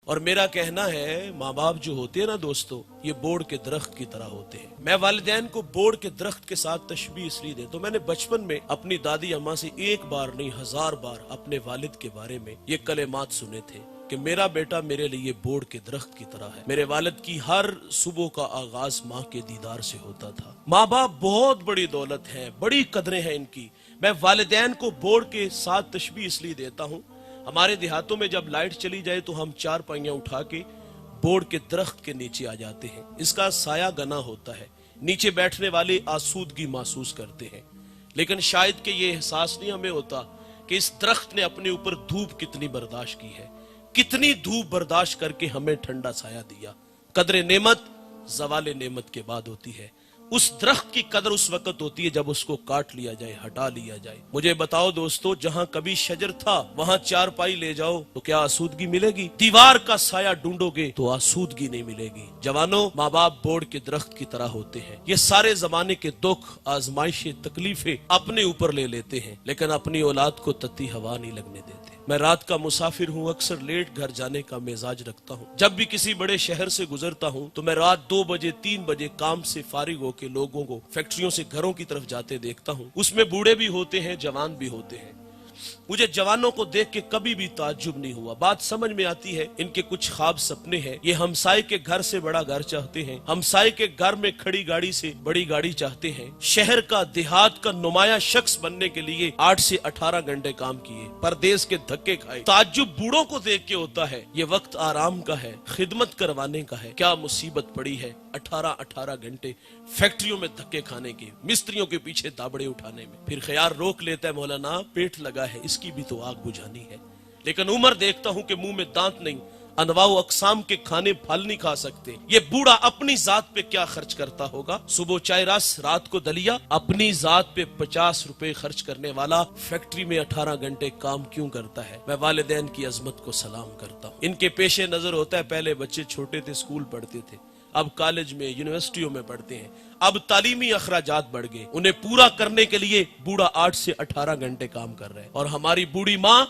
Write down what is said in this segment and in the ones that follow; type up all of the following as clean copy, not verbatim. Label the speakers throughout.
Speaker 1: اور میرا کہنا ہے ماں باپ جو ہوتے ہیں نا دوستو، یہ بوڑ کے درخت کی طرح ہوتے ہیں۔ میں والدین کو بوڑ کے درخت کے ساتھ تشبیہ اس لیے دیتا ہوں، میں نے بچپن میں اپنی دادی اماں سے ایک بار نہیں 1000 بار اپنے والد کے بارے میں یہ کلمات سنے تھے کہ میرا بیٹا میرے لیے بوڑ کے درخت کی طرح ہے۔ میرے والد کی ہر صبح کا آغاز ماں کے دیدار سے ہوتا تھا۔ ماں باپ بہت بڑی دولت ہے، بڑی قدریں ہیں ان کی۔ میں والدین کو بوڑ کے ساتھ تشبیہ اس لیے دیتا ہوں، ہمارے دیہاتوں میں جب لائٹ چلی جائے تو ہم 4 پائیاں اٹھا کے بوڑ کے درخت کے نیچے آ جاتے ہیں۔ اس کا سایہ گنا ہوتا ہے، نیچے بیٹھنے والے آسودگی محسوس کرتے ہیں، لیکن شاید کہ یہ احساس نہیں ہمیں ہوتا کہ اس درخت نے اپنے اوپر دھوپ کتنی برداشت کی ہے، کتنی دھوپ برداشت کر کے ہمیں ٹھنڈا سایہ دیا۔ قدر نعمت زوال نعمت کے بعد ہوتی ہے۔ اس درخت کی قدر اس وقت ہوتی ہے جب اس کو کاٹ لیا جائے، ہٹا لیا جائے۔ مجھے بتاؤ دوستو، جہاں کبھی شجر تھا وہاں 4 پائی لے جاؤ تو کیا آسودگی ملے گی؟ دیوار کا سایہ ڈھونڈو گے تو آسودگی نہیں ملے گی۔ جوانوں، ماں باپ بوڑ کے درخت کی طرح ہوتے ہیں۔ یہ سارے زمانے کے دکھ، آزمائشیں، تکلیفیں اپنے اوپر لے لیتے ہیں، لیکن اپنی اولاد کو تتی ہوا نہیں لگنے دیتے۔ میں رات کا مسافر ہوں، اکثر لیٹ گھر جانے کا مزاج رکھتا ہوں۔ جب بھی کسی بڑے شہر سے گزرتا ہوں تو میں رات 2 بجے 3 بجے کام سے فارغ ہو کے لوگوں کو فیکٹریوں سے گھروں کی طرف جاتے دیکھتا ہوں۔ اس میں بوڑھے بھی ہوتے ہیں، جوان بھی ہوتے ہیں۔ مجھے جوانوں کو دیکھ کے کبھی بھی تعجب نہیں ہوا۔ بات سمجھ میں آتی ہے، ان کے کچھ خواب سپنے ہیں۔ یہ ہمسائے کے گھر سے بڑا گھر چاہتے ہیں، ہمسائے کے گھر میں کھڑی گاڑی سے بڑی گاڑی چاہتے ہیں، شہر کا، دیہات کا نمایاں شخص بننے کے لیے 8 سے 18 گھنٹے کام کیے، پردیس کے دھکے کھائے۔ تعجب بوڑھوں کو دیکھ کے ہوتا ہے، یہ وقت آرام کا ہے، خدمت کروانے کا ہے۔ کیا مصیبت پڑی ہے 18 گھنٹے فیکٹریوں میں دھکے کھانے کے، مستریوں کے پیچھے دابڑے اٹھانے میں۔ پھر خیال روک لیتا ہے، مولانا پیٹ لگا ہے، اس کی بھی تو آگ بجھانی ہے۔ لیکن عمر دیکھتا ہوں کہ منہ میں دانت نہیں، انواع و اقسام کے کھانے پھل نہیں کھا سکتے۔ یہ بوڑھا اپنی ذات پہ کیا خرچ کرتا ہوگا؟ صبح چائے رس، رات کو دلیا۔ اپنی ذات پہ 50 روپے خرچ کرنے والا فیکٹری میں 18 گھنٹے کام کیوں کرتا ہے؟ میں والدین کی عظمت کو سلام کرتا ہوں۔ ان کے پیش نظر ہوتا ہے، پہلے بچے چھوٹے تھے، اسکول پڑھتے تھے، اب کالج میں، یونیورسٹیوں میں پڑھتے ہیں، اب تعلیمی اخراجات بڑھ گئے، انہیں پورا کرنے کے لیے بوڑھا 8 سے 18 گھنٹے کام کر رہے ہیں۔ اور ہماری بوڑھی ماں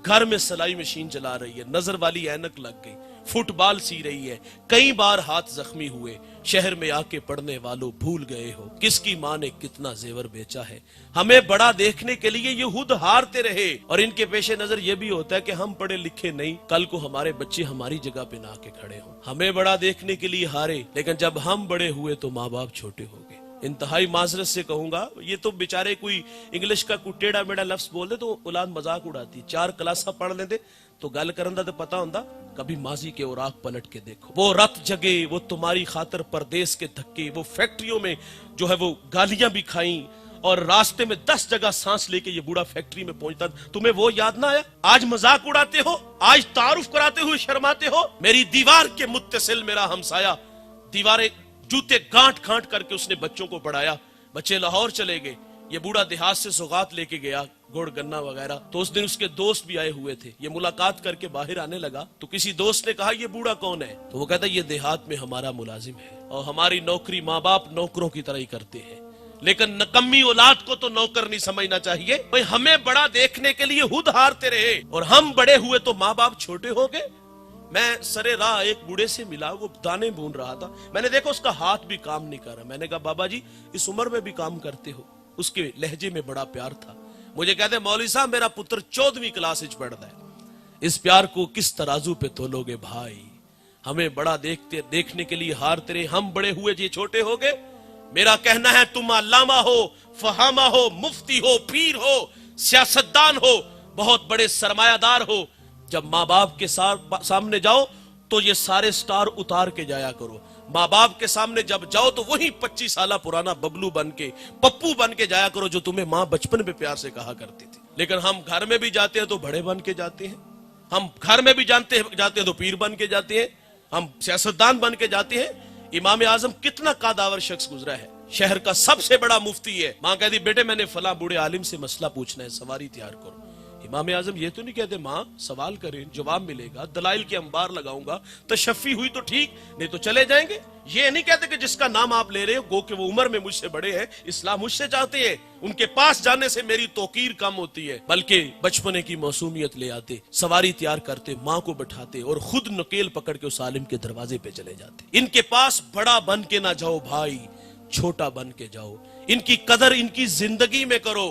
Speaker 1: گھر میں سلائی مشین چلا رہی ہے، نظر والی اینک لگ گئی، فٹ بال سی رہی ہے، کئی بار ہاتھ زخمی ہوئے۔ شہر میں آ کے پڑھنے والوں بھول گئے ہو کس کی ماں نے کتنا زیور بیچا ہے۔ ہمیں بڑا دیکھنے کے لیے یہ خود ہارتے رہے، اور ان کے پیش نظر یہ بھی ہوتا ہے کہ ہم پڑھے لکھے نہیں، کل کو ہمارے بچے ہماری جگہ پہ نہ آ کے کھڑے ہوں۔ ہمیں بڑا دیکھنے کے لیے ہارے، لیکن جب ہم بڑے ہوئے تو ماں باپ چھوٹے ہو گئے۔ انتہائی معذرت سے کہوں گا، یہ تو بیچارے کوئی انگلش کا کوئی ٹیڑھا میڑا لفظ بول دے تو اولاد مذاق اڑاتی، 4 کلاساں پڑھ لیندے تو گل کرن دا تو پتا ہوندا۔ کبھی ماضی کے اوراق پلٹ کے دیکھو، وہ رت جگے، وہ تمہاری خاطر پردیس کے دھکے، وہ فیکٹریوں میں جو ہے وہ گالیاں بھی کھائیں، اور راستے میں 10 جگہ سانس لے کے یہ بوڑھا فیکٹری میں پہنچتا۔ تمہیں وہ یاد نہ آیا؟ آج مذاق اڑاتے ہو، آج تعارف کراتے ہوئے شرماتے ہو۔ میری دیوار کے متصل میرا ہمسایا، دیواریں جوتے گانٹ گانٹ کر کے اس نے بچوں کو پڑھایا۔ بچے لاہور چلے گئے، یہ بوڑھا دیہات سے سوغات لے کے گیا، گڑ گنا وغیرہ۔ تو اس دن اس کے دوست بھی آئے ہوئے تھے، یہ ملاقات کر کے باہر آنے لگا تو کسی دوست نے کہا یہ بوڑھا کون ہے؟ تو وہ کہتا یہ دیہات میں ہمارا ملازم ہے، اور ہماری نوکری ماں باپ نوکروں کی طرح ہی کرتے ہیں، لیکن نکمی اولاد کو تو نوکر نہیں سمجھنا چاہیے۔ بھئی ہمیں بڑا دیکھنے کے لیے خود ہارتے رہے، اور ہم بڑے ہوئے تو ماں باپ چھوٹے ہو گئے۔ میں سرے راہ ایک بوڑھے سے ملا، وہ دانے بون رہا تھا، میں نے دیکھا اس کا ہاتھ بھی کام نہیں کر رہا۔ میں نے کہا بابا جی اس عمر میں بھی کام کرتے ہو؟ اس کے لہجے میں بڑا پیار تھا۔ مجھے کہتے مولوی صاحب میرا پتر 14ویں کلاس وچ پڑھدا ہے، اس پیار کو کس ترازو پہ تولو گے بھائی؟ ہمیں بڑا دیکھنے کے لیے ہارتے رہے، ہم بڑے ہوئے جی چھوٹے ہو گئے۔ میرا کہنا ہے تم علامہ ہو، فہامہ ہو، مفتی ہو، پیر ہو، سیاستدان ہو، بہت بڑے سرمایہ دار ہو، جب ماں باپ کے سامنے جاؤ تو یہ سارے سٹار اتار کے جایا کرو۔ ماں باپ کے سامنے جب جاؤ تو وہی 25 سالہ پرانا ببلو بن کے، پپو بن کے جایا کرو جو تمہیں ماں بچپن میں پیار سے کہا کرتی تھی۔ لیکن ہم گھر میں بھی جاتے ہیں تو بڑے بن کے جاتے ہیں، ہم گھر میں بھی جاتے ہیں تو پیر بن کے جاتے ہیں، ہم سیاستدان بن کے جاتے ہیں۔ امام اعظم کتنا قادآور شخص گزرا ہے، شہر کا سب سے بڑا مفتی ہے، ماں کہتی بیٹے میں نے فلاں بوڑھے عالم سے مسئلہ پوچھنا ہے، سواری تیار کرو۔ امام اعظم یہ تو نہیں کہتے ماں سوال کریں جواب ملے گا، دلائل کے انبار لگاؤں گا، تشفی ہوئی تو ٹھیک نہیں تو چلے جائیں گے۔ یہ نہیں کہتے کہ جس کا نام آپ لے رہے ہو گو کہ وہ عمر میں مجھ سے بڑے ہیں، اصلاح مجھ سے چاہتے ہیں، ان کے پاس جانے سے میری توقیر کم ہوتی ہے، بلکہ بچپنے کی معصومیت لے آتے، سواری تیار کرتے، ماں کو بٹھاتے اور خود نکیل پکڑ کے اس عالم کے دروازے پہ چلے جاتے۔ ان کے پاس بڑا بن کے نہ جاؤ بھائی، چھوٹا بن کے جاؤ، ان کی قدر ان کی زندگی میں کرو،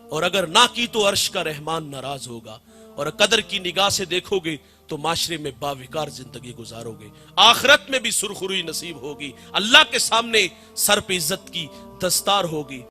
Speaker 1: اور اگر نہ کی تو عرش کا رحمان ناراض ہوگا، اور قدر کی نگاہ سے دیکھو گے تو معاشرے میں باوقار زندگی گزارو گے، آخرت میں بھی سرخروئی نصیب ہوگی، اللہ کے سامنے سر پہ عزت کی دستار ہوگی۔